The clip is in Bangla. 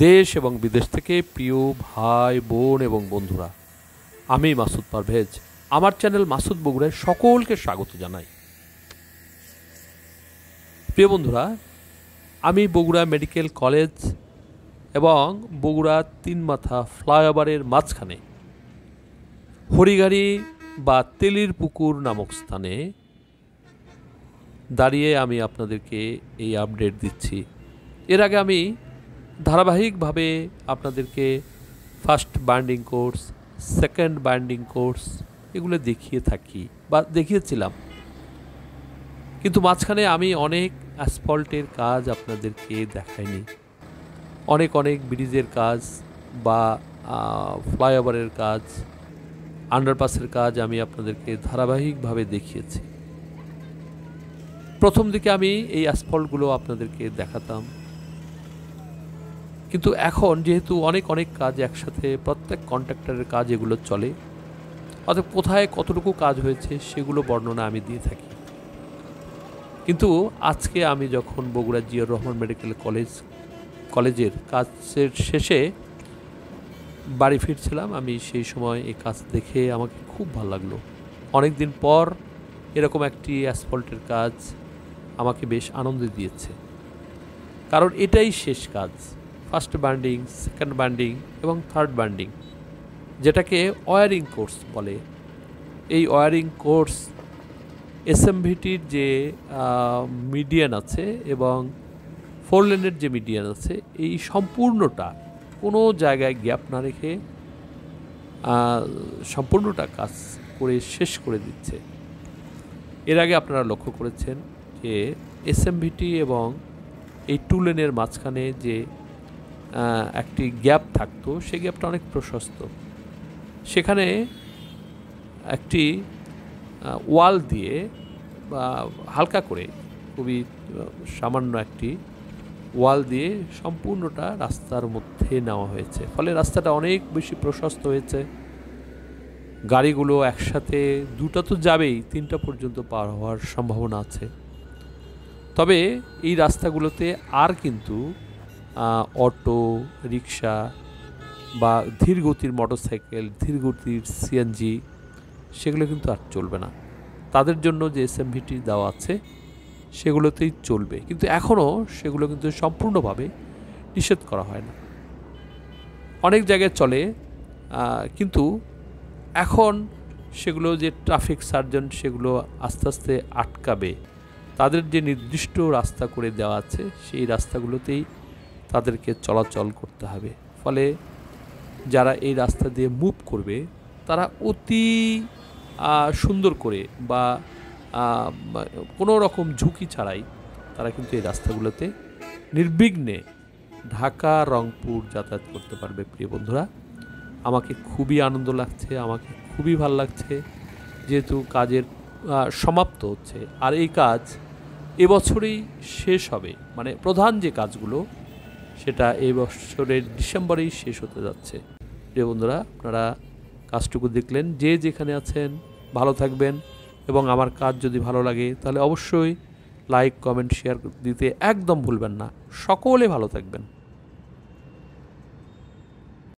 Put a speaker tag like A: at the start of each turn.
A: দেশ এবং বিদেশ থেকে প্রিয় ভাই বোন এবং বন্ধুরা, আমি মাসুদ পারভেজ আমার চ্যানেল মাসুদ বগুড়ায় সকলকে স্বাগত জানাই। প্রিয় বন্ধুরা, আমি বগুড়া মেডিকেল কলেজ এবং বগুড়া তিন মাথা ফ্লাইওভারের মাঝখানে হরিগাড়ি বা তেলির পুকুর নামক স্থানে দাঁড়িয়ে আমি আপনাদেরকে এই আপডেট দিচ্ছি। এর আগে আমি ধারাবাহিকভাবে আপনাদেরকে first binding course, second binding course এগুলো দেখিয়ে থাকি বা দেখিয়েছিলাম, কিন্তু মাঝখানে আমি অনেক অ্যাসফল্টের কাজ আপনাদেরকে দেখাইনি। অনেক ব্রিজের কাজ বা ফ্লাইওভারের কাজ, আন্ডারপাসের কাজ আমি আপনাদেরকে ধারাবাহিকভাবে দেখিয়েছি। প্রথম দিকে আমি এই অ্যাসফল্টগুলো আপনাদেরকে দেখাতাম, কিন্তু এখন যেহেতু অনেক কাজ একসাথে প্রত্যেক কন্ট্রাক্টরের কাজ এগুলো চলে, অর্থাৎ কোথায় কতটুকু কাজ হয়েছে সেগুলো বর্ণনা আমি দিয়ে থাকি। কিন্তু আজকে আমি যখন বগুড়া জিয়াউর রহমান মেডিকেল কলেজের কাজের শেষে বাড়ি ফিরছিলাম, আমি সেই সময় এই কাজ দেখে আমাকে খুব ভালো লাগলো। অনেক দিন পর এরকম একটি অ্যাসফল্টের কাজ আমাকে বেশ আনন্দ দিয়েছে, কারণ এটাই শেষ কাজ। ফার্স্ট বাইন্ডিং, সেকেন্ড বাইন্ডিং এবং থার্ড বাইন্ডিং, যেটাকে ওয়ারিং কোর্স বলে। এই ওয়ারিং কোর্স এসএমভিটির যে মিডিয়ান আছে এবং 4 লেনের যে মিডিয়ান আছে, এই সম্পূর্ণটা কোনো জায়গায় গ্যাপ না রেখে সম্পূর্ণটা কাজ করে শেষ করে দিচ্ছে। এর আগে আপনারা লক্ষ্য করেছেন যে এসএমভিটি এবং এই 2 লেনের মাঝখানে যে একটি গ্যাপ থাকতো, সেই গ্যাপটা অনেক প্রশস্ত। সেখানে একটি ওয়াল দিয়ে বা হালকা করে, খুবই সামান্য একটি ওয়াল দিয়ে সম্পূর্ণটা রাস্তার মধ্যে নেওয়া হয়েছে। ফলে রাস্তাটা অনেক বেশি প্রশস্ত হয়েছে। গাড়িগুলো একসাথে 2টা তো যাবেই, 3টা পর্যন্ত পার হওয়ার সম্ভাবনা আছে। তবে এই রাস্তাগুলোতে আর কিন্তু অটো, রিক্সা বা ধীরগতির মোটরসাইকেল, ধীরগতির সিএনজি সেগুলো কিন্তু আর চলবে না। তাদের জন্য যে এসএমভিটি দেওয়া আছে সেগুলোতেই চলবে, কিন্তু এখনও সেগুলো কিন্তু সম্পূর্ণভাবে নিষেধ করা হয় না। অনেক জায়গায় চলে, কিন্তু এখন সেগুলো যে ট্রাফিক সার্জন সেগুলো আস্তে আস্তে আটকাবে। তাদের যে নির্দিষ্ট রাস্তা করে দেওয়া আছে সেই রাস্তাগুলোতেই তাদেরকে চলাচল করতে হবে। ফলে যারা এই রাস্তা দিয়ে মুভ করবে তারা অতি সুন্দর করে বা কোনো রকম ঝুঁকি ছাড়াই তারা কিন্তু এই রাস্তাগুলোতে নির্বিঘ্নে ঢাকা, রংপুর যাতায়াত করতে পারবে। প্রিয় বন্ধুরা, আমাকে খুবই আনন্দ লাগছে, আমাকে খুবই ভালো লাগছে, যেহেতু কাজের সমাপ্ত হচ্ছে। আর এই কাজ এবছরেই শেষ হবে, মানে প্রধান যে কাজগুলো সেটা এই বছরের ডিসেম্বরেই শেষ হতে যাচ্ছে। প্রিয় বন্ধুরা, আপনারা কাজটুকু দেখলেন। যে যেখানে আছেন ভালো থাকবেন, এবং আমার কাজ যদি ভালো লাগে তাহলে অবশ্যই লাইক, কমেন্ট, শেয়ার দিতে একদম ভুলবেন না। সকলে ভালো থাকবেন।